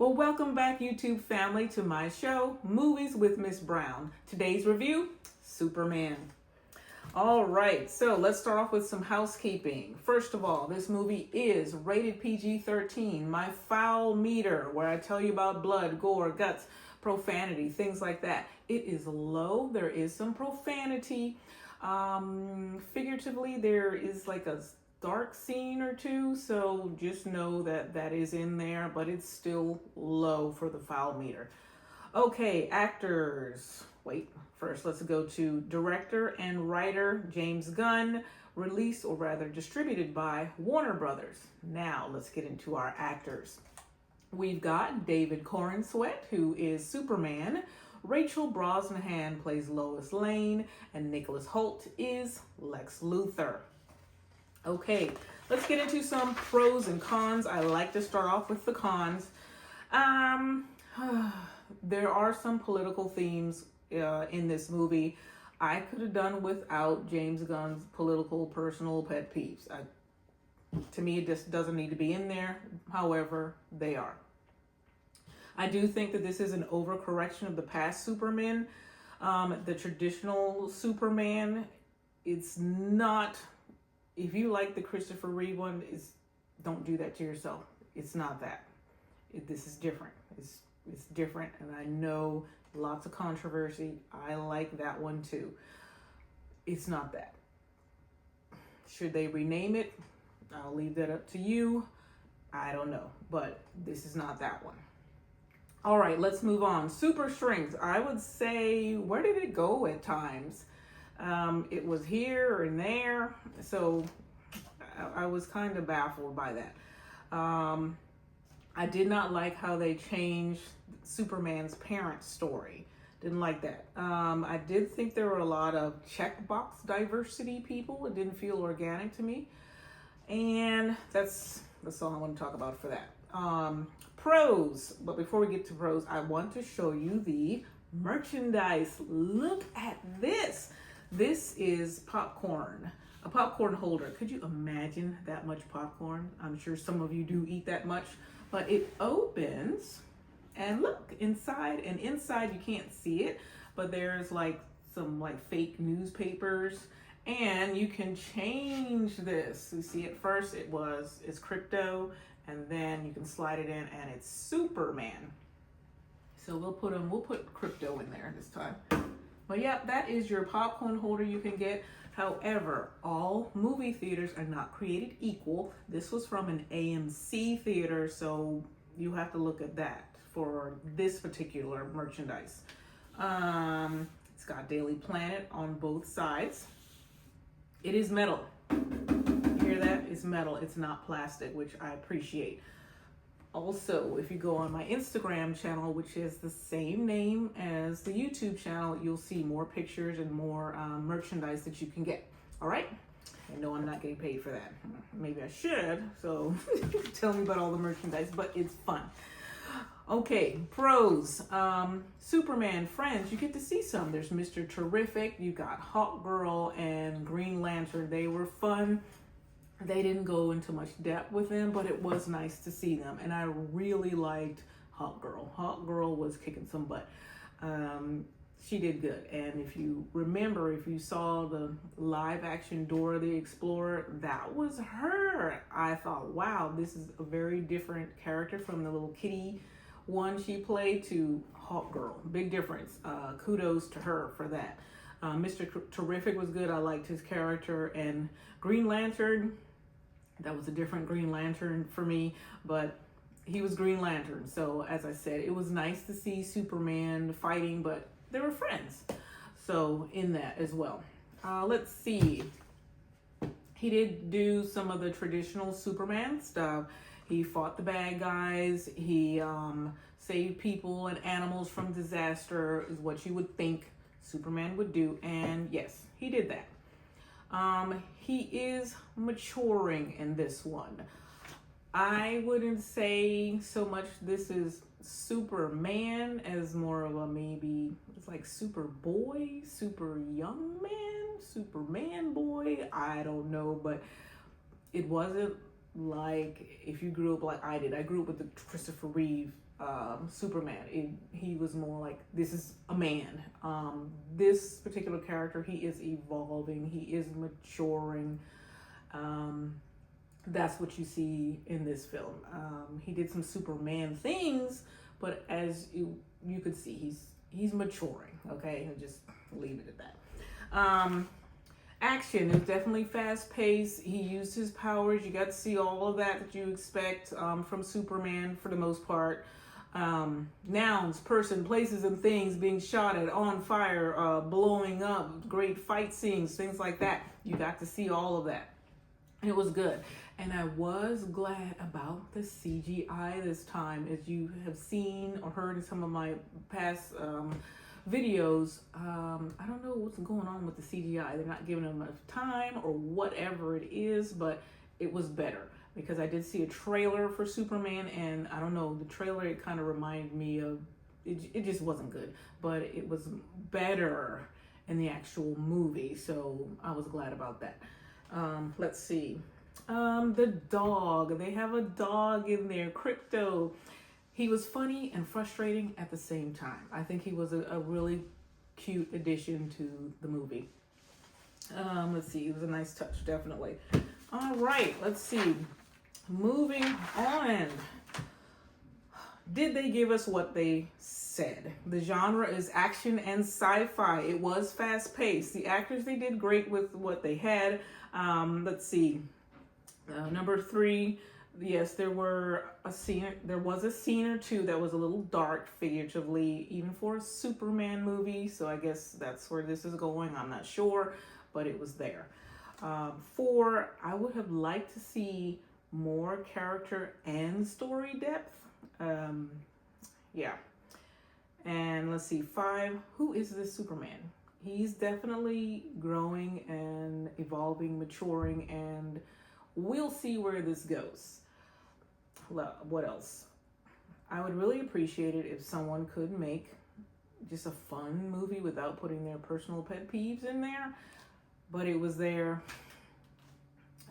Well, welcome back, YouTube family, to my show, Movies with Miss Brown. Today's review, Superman. All right, so let's start off with some housekeeping. First of all, this movie is rated PG-13, my foul meter, where I tell you about blood, gore, guts, profanity, things like that. It is low. There is some profanity. Figuratively, there is like a dark scene or two, so just know that that is in there, but it's still low for the foul meter. Okay, actors. Wait, first let's go to director and writer James Gunn, released or rather distributed by Warner Brothers. Now let's get into our actors. We've got David Corenswet, who is Superman. Rachel Brosnahan plays Lois Lane, and Nicholas Hoult is Lex Luthor. Okay, let's get into some pros and cons. I like to start off with the cons. There are some political themes in this movie. I could have done without James Gunn's political personal pet peeves. To me, it just doesn't need to be in there. However, they are. I do think that this is an overcorrection of the past Superman. The traditional Superman, it's not... If you like the Christopher Reeve one, don't do that to yourself. It's not that. This is different. It's different, and I know lots of controversy. I like that one too. It's not that. Should they rename it? I'll leave that up to you. I don't know, but this is not that one. All right, let's move on. Super strength. I would say, where did it go at times? It was here and there, so I was kind of baffled by that. I did not like how they changed Superman's parent story. Didn't like that. I did think there were a lot of checkbox diversity people. It didn't feel organic to me. And that's all I want to talk about for that. Pros. But before we get to pros, I want to show you the merchandise. Look at this. This is popcorn, a popcorn holder. Could you imagine that much popcorn? I'm sure some of you do eat that much, but it opens and look inside, and inside you can't see it, but there's like some like fake newspapers, and you can change this. You see, at first it's crypto, and then you can slide it in and it's Superman. So we'll put crypto in there this time. But yeah, that is your popcorn holder you can get. However, all movie theaters are not created equal. This was from an AMC theater, so you have to look at that for this particular merchandise. It's got Daily Planet on both sides. It is metal. You hear that? It's metal. It's not plastic, which I appreciate. Also, if you go on my Instagram channel, which is the same name as the YouTube channel, you'll see more pictures and more merchandise that you can get. All right? I know I'm not getting paid for that. Maybe I should, so tell me about all the merchandise, but it's fun. Okay, pros. Superman Friends, you get to see some. There's Mr. Terrific, you got Hawkgirl and Green Lantern. They were fun. They didn't go into much depth with them, but it was nice to see them. And I really liked Hawkgirl. Hawkgirl was kicking some butt. She did good. And if you remember, if you saw the live action Dora the Explorer, that was her. I thought, wow, this is a very different character from the little kitty one she played to Hawkgirl. Big difference. Kudos to her for that. Mr. Terrific was good. I liked his character. And Green Lantern, that was a different Green Lantern for me, but he was Green Lantern. So as I said, it was nice to see Superman fighting, but they were friends. So in that as well. Let's see. He did do some of the traditional Superman stuff. He fought the bad guys. He saved people and animals from disaster, is what you would think Superman would do. And yes, he did that. He is maturing in this one. I wouldn't say so much this is Superman as more of a maybe, it's like Superboy, super young man, Superman boy. I don't know, but it wasn't like if you grew up like I did. I grew up with the Christopher Reeve Superman. He was more like, this is a man. This particular character, he is evolving, he is maturing. That's what you see in this film. He did some Superman things, but as you could see, he's maturing. Okay, and just leave it at that. Action is definitely fast paced. He used his powers. You got to see all of that you expect from Superman for the most part. Nouns, person, places, and things being shot at, on fire, blowing up, great fight scenes, things like that. You got to see all of that. It was good. And I was glad about the CGI this time. As you have seen or heard in some of my past videos, I don't know what's going on with the CGI. They're not giving them enough time or whatever it is, but it was better. Because I did see a trailer for Superman, and I don't know, the trailer, it kind of reminded me of, it just wasn't good. But it was better in the actual movie, so I was glad about that. Let's see. The dog. They have a dog in there, Crypto. He was funny and frustrating at the same time. I think he was a really cute addition to the movie. Let's see. It was a nice touch, definitely. All right. Let's see. Moving on. Did they give us what they said? The genre is action and sci-fi. It was fast-paced. The actors, they did great with what they had. Let's see. Number 3. Yes, there was a scene or two that was a little dark, figuratively, even for a Superman movie. So I guess that's where this is going. I'm not sure, but it was there. 4, I would have liked to see more character and story depth. Yeah. And let's see, 5, who is this Superman? He's definitely growing and evolving, maturing, and we'll see where this goes. What else? I would really appreciate it if someone could make just a fun movie without putting their personal pet peeves in there. But it was there.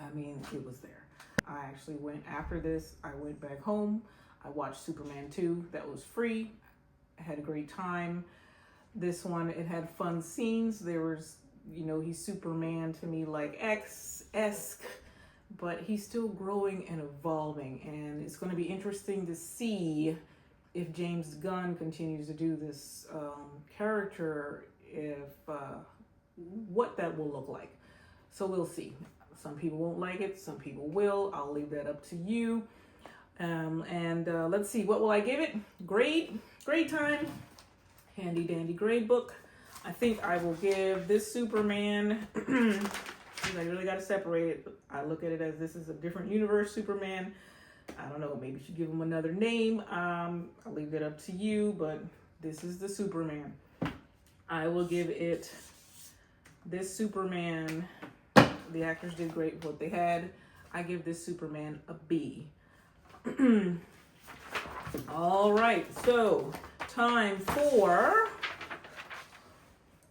I mean, it was there. I actually went, after this, I went back home. I watched Superman 2. That was free. I had a great time. This one, it had fun scenes. There was, he's Superman to me like X-esque, but he's still growing and evolving. And it's going to be interesting to see if James Gunn continues to do this character, what that will look like. So we'll see. Some people won't like it. Some people will. I'll leave that up to you. Let's see. What will I give it? Grade time. Handy dandy grade book. I think I will give this Superman, I really got to separate it. I look at it as this is a different universe Superman. I don't know, maybe you should give him another name. I'll leave it up to you, but this is the Superman. I will give it, this Superman, the actors did great with what they had. I give this Superman a B. All right, so time for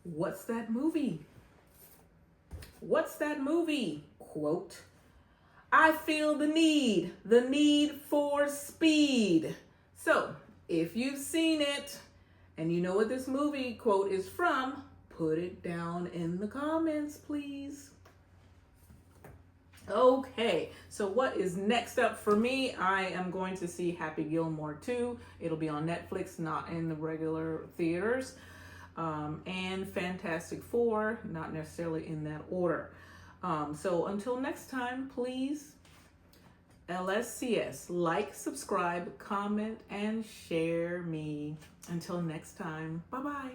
What's That Movie? What's that movie? Quote, I feel the need for speed. So, if you've seen it and you know what this movie quote is from, put it down in the comments, please. Okay, so what is next up for me? I am going to see Happy Gilmore 2. It'll be on Netflix, not in the regular theaters. And Fantastic Four, not necessarily in that order. So until next time, please, LSCS, like, subscribe, comment, and share me. Until next time, bye-bye.